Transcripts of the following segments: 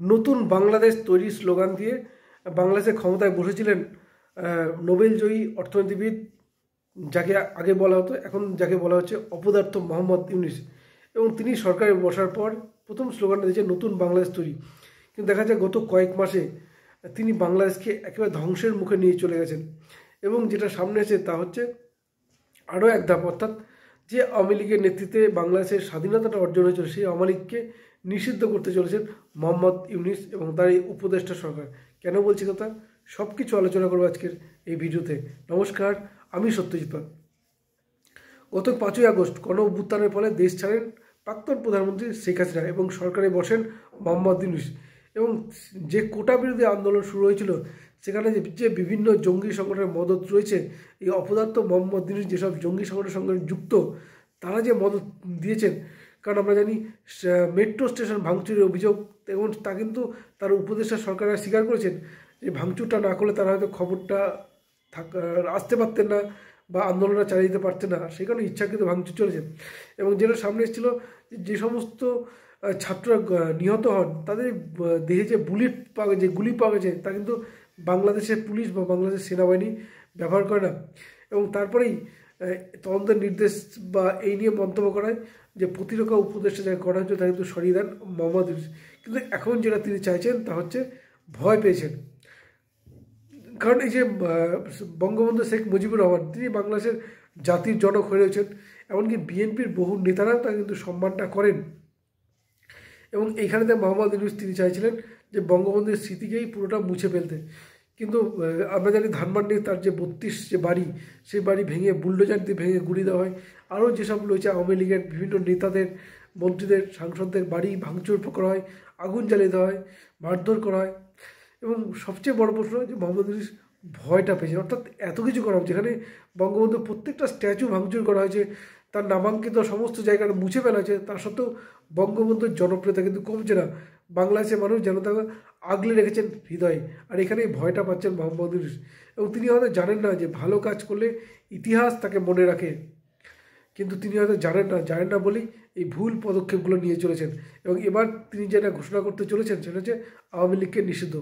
নতুন বাংলাদেশ তৈরির স্লোগান দিয়ে বাংলাদেশের ক্ষমতায় বসেছিলেন নোবেলজয়ী অর্থনীতিবিদ, যাকে আগে বলা হতো, এখন যাকে বলা হচ্ছে অপদার্থ মোহাম্মদ ইউনূস। এবং তিনি সরকারে বসার পর প্রথম স্লোগানটা দিয়েছে নতুন বাংলাদেশ তৈরি। কিন্তু দেখা যায় গত কয়েক মাসে তিনি বাংলাদেশকে একেবারে ধ্বংসের মুখে নিয়ে চলে গেছেন। এবং যেটা সামনে এসে তা হচ্ছে আরও এক ধাপ, অর্থাৎ যে আওয়ামী লীগের নেতৃত্বে বাংলাদেশের স্বাধীনতাটা অর্জন হয়েছিল সেই আওয়ামী লীগকে নিষিদ্ধ করতে চলেছেন মোহাম্মদ ইউনূস এবং তার এই উপদেষ্টা সরকার। কেন বলছি কথা, সব কিছু আলোচনা করবো আজকের এই ভিডিওতে। নমস্কার, আমি সত্যজিৎ পাল। গত 5ই আগস্ট গণ অভ্যুত্থানের ফলে দেশ ছাড়েন প্রাক্তন প্রধানমন্ত্রী শেখ হাসিনা এবং সরকারে বসেন মোহাম্মদ ইউনূস। এবং যে কোটা বিরোধী আন্দোলন শুরু হয়েছিল সেখানে যে বিভিন্ন জঙ্গি সংগঠনের মদত রয়েছে, এই অপদার্থ মোহাম্মদ ইউনূস যেসব জঙ্গি সংগঠনের সঙ্গে যুক্ত তারা যে মদত দিয়েছেন, কারণ আমরা জানি মেট্রো স্টেশন ভাঙচুরের অভিযোগ, এবং তা কিন্তু তার উপদেষ্টা সরকাররা স্বীকার করেছেন যে ভাঙচুরটা না করলে তারা হয়তো খবরটা আসতে পারতেন না বা আন্দোলনটা চালিয়ে যেতে পারতেন না, সেই কারণে ইচ্ছাকৃত ভাঙচুর চলেছে। এবং যেটা সামনে এসেছিল যে সমস্ত ছাত্ররা নিহত হন তাদের দেহে যে গুলি পাওয়া গেছে তা কিন্তু বাংলাদেশের পুলিশ বা বাংলাদেশের সেনাবাহিনী ব্যবহার করে না। এবং তারপরেই তদন্তের নির্দেশ বা এই নিয়ে মন্তব্য করায় যে প্রতিরক্ষা উপদেষ্টা যাকে করা হচ্ছে তা কিন্তু সরিয়ে দেন মোহাম্মদ ইউনূস। কিন্তু এখন যেটা তিনি চাইছেন তা হচ্ছে ভয় পেয়েছেন, কারণ এই যে বঙ্গবন্ধু শেখ মুজিবুর রহমান তিনি বাংলাদেশের জাতির জনক হয়ে রয়েছেন, এমনকি বিএনপির বহু নেতারাও তা কিন্তু সম্মানটা করেন। এবং এইখানেতে মোহাম্মদ ইউনূস তিনি চাইছিলেন যে বঙ্গবন্ধুর স্মৃতিকেই পুরোটা মুছে ফেলতে। কিন্তু আমরা জানি ধানমন্ডি তার যে 32 যে বাড়ি, সেই বাড়ি ভেঙে বুলডোজার দিয়ে ভেঙে গুড়িয়ে দেওয়া হয়। আরও যেসব রয়েছে আওয়ামী লীগের বিভিন্ন নেতাদের, মন্ত্রীদের, সাংসদদের বাড়ি ভাঙচুর করা হয়, আগুন জ্বালিয়ে দেওয়া হয়, মারধর করা হয়। এবং সবচেয়ে বড় প্রশ্ন যে মোহাম্মদ ইউনূস ভয়টা পেয়েছে, অর্থাৎ এত কিছু করা, যেখানে বঙ্গবন্ধুর প্রত্যেকটা স্ট্যাচু ভাঙচুর করা হয়েছে, তার নামাঙ্কিত সমস্ত জায়গাটা মুছে ফেলা হয়েছে, তার সত্ত্বেও বঙ্গবন্ধুর জনপ্রিয়তা কিন্তু কমছে না। বাংলাদেশের মানুষ যেন তাকে আগলে রেখেছেন হৃদয়ে, আর এখানে ভয়টা পাচ্ছেন মোহাম্মদ ইউনূস। এবং তিনি হয়তো জানেন না যে ভালো কাজ করলে ইতিহাস তাকে মনে রাখে, কিন্তু তিনি হয়তো জানেন না বলেই এই ভুল পদক্ষেপগুলো নিয়ে চলেছেন। এবং এবার তিনি যেটা ঘোষণা করতে চলেছেন সেটা হচ্ছে আওয়ামী লীগকে নিষিদ্ধ।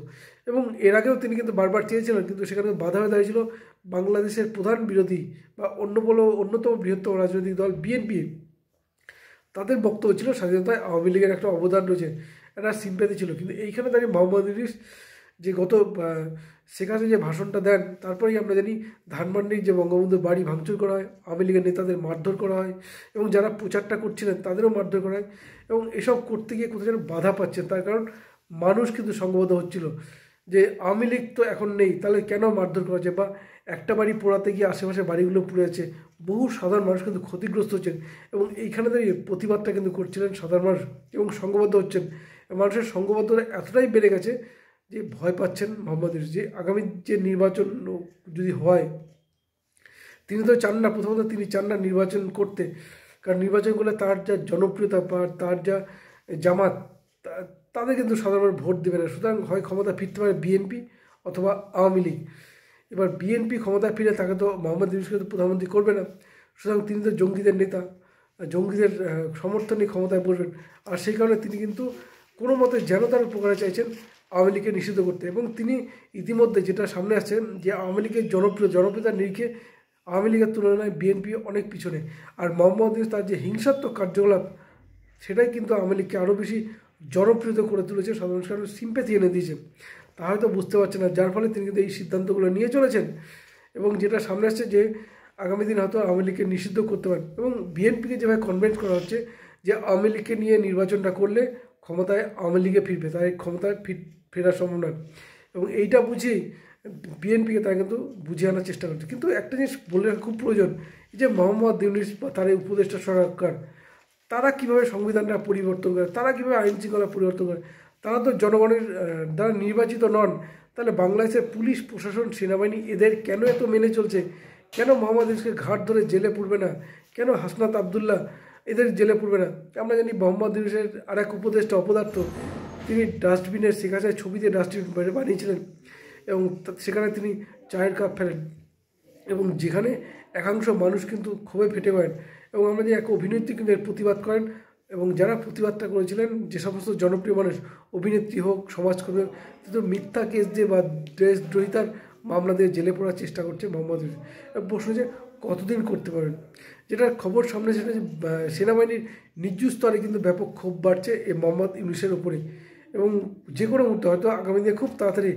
এবং এর আগেও তিনি কিন্তু বারবার চেয়েছিলেন, কিন্তু সেখানে বাধা হয়ে দাঁড়িয়েছিল বাংলাদেশের প্রধান বিরোধী বা অন্যতম বৃহত্তম রাজনৈতিক দল বিএনপি। তাদের বক্তব্য ছিল স্বাধীনতায় আওয়ামী লীগের একটা অবদান রয়েছে, একটা সিম্প্যাথি ছিল। কিন্তু এইখানে দাঁড়িয়ে মোহাম্মদ ইউনূস যে গত শেখ হাসিনা যে ভাষণটা দেন, তারপরেই আমরা জানি ধানমন্ডির যে বঙ্গবন্ধুর বাড়ি ভাঙচুর করা হয়, আওয়ামী লীগের নেতাদের মারধর করা হয়, এবং যারা প্রচারটা করছিলেন তাদেরও মারধর করা হয়। এবং এসব করতে গিয়ে কোথাও যেন বাধা পাচ্ছেন, তার কারণ মানুষ কিন্তু সংঘবদ্ধ হচ্ছিল যে আওয়ামী লীগ তো এখন নেই, তাহলে কেন মারধর করা হচ্ছে, বা একটা বাড়ি পোড়াতে গিয়ে আশেপাশে বাড়িগুলো পুড়ে আছে, বহু সাধারণ মানুষ কিন্তু ক্ষতিগ্রস্ত হচ্ছেন। এবং এইখানে দাঁড়িয়ে প্রতিবাদটা কিন্তু করছিলেন সাধারণ মানুষ এবং সংঘবদ্ধ হচ্ছেন। মানুষের সংঘবদ্ধতা এতটাই বেড়ে গেছে যে ভয় পাচ্ছেন মোহাম্মদ ইউনূস, যে আগামী যে নির্বাচন যদি হয়, তিনি তো চান না, প্রথমত তিনি চান না নির্বাচন করতে, কারণ নির্বাচন করলে তার যা জনপ্রিয়তা বা তার যা জামাত, তাদের কিন্তু সাধারণ ভোট দেবে না। সুতরাং হয় ক্ষমতা ফিরতে পারে বিএনপি অথবা আওয়ামী লীগ। এবার বিএনপি ক্ষমতায় ফিরে তাকে তো মোহাম্মদ ইউনূসকে তো প্রধানমন্ত্রী করবে না, সুতরাং তিনি তো জঙ্গিদের নেতা, জঙ্গিদের সমর্থনে ক্ষমতায় বসবেন। আর সেই কারণে তিনি কিন্তু কোনো মতে যেন তার উপকারে চাইছেন আওয়ামী লীগকে নিষিদ্ধ করতে। এবং তিনি ইতিমধ্যে যেটা সামনে আসছেন যে আওয়ামী লীগের জনপ্রিয়তার নিরিখে আওয়ামী লীগের তুলনায় বিএনপি অনেক পিছনে। আর মোহাম্মদ ইউনূস তার যে হিংসাত্মক কার্যকলাপ, সেটাই কিন্তু আওয়ামী লীগকে আরও বেশি জনপ্রিয় করে তুলেছে, সাধারণ মানুষের সিম্প্যাথি এনে দিয়েছে। তা হয়তো বুঝতে পারছে না, যার ফলে তিনি কিন্তু এই সিদ্ধান্তগুলো নিয়ে চলেছেন। এবং যেটা সামনে আসছে যে আগামী দিন হয়তো আওয়ামী লীগকে নিষিদ্ধ করতে পারেন। এবং বিএনপিকে যেভাবে কনভিন্স করা হচ্ছে যে আওয়ামী লীগকে নিয়ে নির্বাচনটা করলে ক্ষমতায় আওয়ামী লীগে ফিরবে, তাই ক্ষমতায় ফেরার সম্ভাবনা। এবং এইটা বুঝেই বিএনপিকে তারা কিন্তু বুঝিয়ে আনার চেষ্টা করছে। কিন্তু একটা জিনিস বলে রাখা খুব প্রয়োজন, যে মোহাম্মদ ইউনূস বা তার এই উপদেষ্টা সরকার, তারা কীভাবে সংবিধানটা পরিবর্তন করে, তারা কীভাবে আইন শৃঙ্খলা পরিবর্তন করে, তারা তো জনগণের দ্বারা নির্বাচিত নন। তাহলে বাংলাদেশের পুলিশ প্রশাসন, সেনাবাহিনী এদের কেন এত মেনে চলছে? কেন মোহাম্মদ ইউনূসকে ঘাট ধরে জেলে পুরবে না? কেন হাসনাত আবদুল্লাহ এদের জেলে পুরবে না? আমরা জানি মোহাম্মদ ইউনূসের আর এক উপদেষ্টা অপদার্থ, তিনি ডাস্টবিনের শেখ হাসিনার ছবি দিয়ে ডাস্টবিন বানিয়েছিলেন এবং সেখানে তিনি চায়ের কাপ ফেলেন, এবং যেখানে একাংশ মানুষ কিন্তু ক্ষোভে ফেটে পড়েন। এবং আমরা যে এক অভিনেত্রী কিন্তু এর প্রতিবাদ করেন, এবং যারা প্রতিবাদটা করেছিলেন, যে সমস্ত জনপ্রিয় মানুষ, অভিনেত্রী হোক, সমাজকর্মী হোক, কিন্তু মিথ্যা কেস দিয়ে বা দেশদ্রোহিতার মামলা দিয়ে জেলে পড়ার চেষ্টা করছে মোহাম্মদ ইউনূস। প্রশ্ন যে কতদিন করতে পারবেন। যেটা খবর সামনে সেটা যে সেনাবাহিনীর নিজ স্তরে কিন্তু ব্যাপক ক্ষোভ বাড়ছে এই মোহাম্মদ ইউনূসের উপরে, এবং যে কোনো মুহূর্তে হয়তো আগামী দিনে খুব তাড়াতাড়ি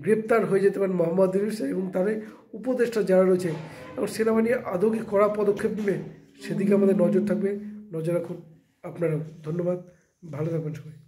গ্রেপ্তার হয়ে যেতে পারেন মোহাম্মদ ইউনূস এবং তাদের উপদেষ্টা যারা রয়েছে। এবং সেনাবাহিনী আদৌ কি কড়া পদক্ষেপ নেবে সেদিকে আমাদের নজর থাকবে। নজর রাখুন আপনারাও। ধন্যবাদ, ভালো থাকবেন সবাই।